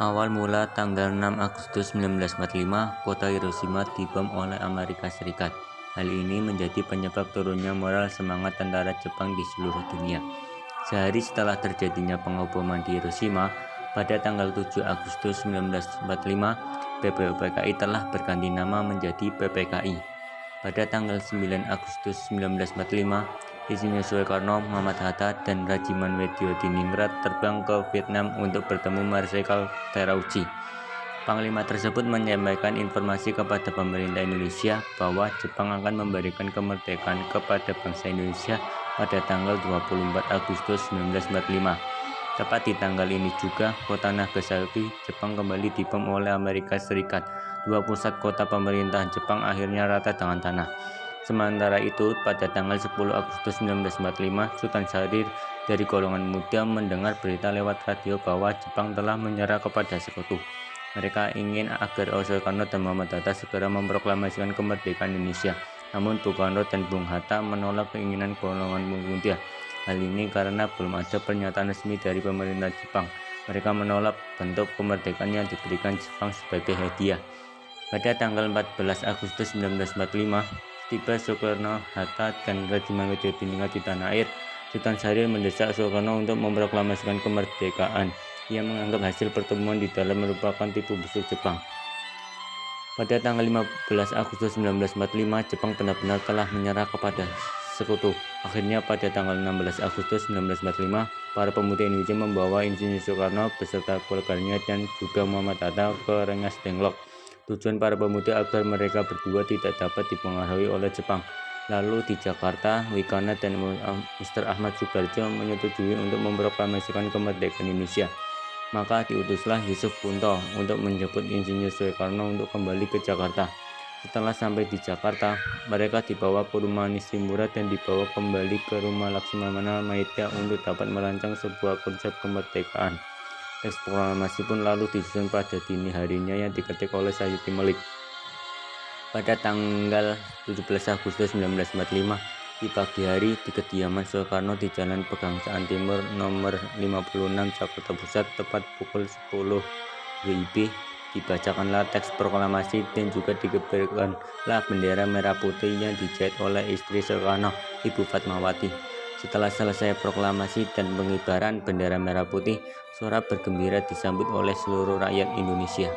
Awal mula tanggal 6 Agustus 1945, kota Hiroshima dibom oleh Amerika Serikat. Hal ini menjadi penyebab turunnya moral semangat tentara Jepang di seluruh dunia. Sehari setelah terjadinya pengeboman di Hiroshima, pada tanggal 7 Agustus 1945, PPOPKI telah berganti nama menjadi PPKI. Pada tanggal 9 Agustus 1945, Insinyur Soekarno, Muhammad Hatta, dan Rajiman Weddiodiningrat terbang ke Vietnam untuk bertemu Marsikal Terauchi. Panglima tersebut menyampaikan informasi kepada pemerintah Indonesia bahwa Jepang akan memberikan kemerdekaan kepada bangsa Indonesia pada tanggal 24 Agustus 1945. Tepat di tanggal ini juga, kota Nagasaki, Jepang kembali dibom oleh Amerika Serikat. Dua pusat kota pemerintahan Jepang akhirnya rata dengan tanah. Sementara itu, pada tanggal 10 Agustus 1945, Sultan Syahrir dari golongan muda mendengar berita lewat radio bahwa Jepang telah menyerah kepada sekutu. Mereka ingin agar Soekarno dan Muhammad Hatta segera memproklamasikan kemerdekaan Indonesia. Namun Bung Karno dan Bung Hatta menolak keinginan golongan muda. Hal ini karena belum ada pernyataan resmi dari pemerintah Jepang. Mereka menolak bentuk kemerdekaan yang diberikan Jepang sebagai hadiah. Pada tanggal 14 Agustus 1945, tiba Soekarno, Hatta, dan Rajiman Weddiodiningrat di tanah air. Sultan Syahrir mendesak Soekarno untuk memproklamasikan kemerdekaan. Ia menganggap hasil pertemuan di dalam merupakan tipu busuk Jepang. Pada tanggal 15 Agustus 1945, Jepang benar-benar telah menyerah kepada sekutu. Akhirnya pada tanggal 16 Agustus 1945, para pemuda Indonesia membawa Insinyur Soekarno beserta keluarganya dan juga Muhammad Hatta ke Rengas Dengklok. Tujuan para pemuda agar mereka berdua tidak dapat dipengaruhi oleh Jepang. Lalu di Jakarta, Wikana dan Mr. Ahmad Subarjo menyetujui untuk memproklamasikan kemerdekaan Indonesia. Maka diutuslah Yusuf Punto untuk menjemput Insinyur Soekarno untuk kembali ke Jakarta. Setelah sampai di Jakarta, mereka dibawa ke rumah Nishimura dan dibawa kembali ke rumah Lakshmana Maeda untuk dapat merancang sebuah konsep kemerdekaan. Teks proklamasi pun lalu disusun pada dini harinya yang diketik oleh Sayuti Melik. Pada tanggal 17 Agustus 1945, di pagi hari di kediaman Soekarno di Jalan Pegangsaan Timur nomor 56 Jakarta Pusat tepat pukul 10 WIB dibacakanlah teks proklamasi dan juga dikibarkanlah bendera merah putih yang dijahit oleh istri Soekarno, Ibu Fatmawati. Setelah selesai proklamasi dan pengibaran bendera merah putih, sorak bergembira disambut oleh seluruh rakyat Indonesia.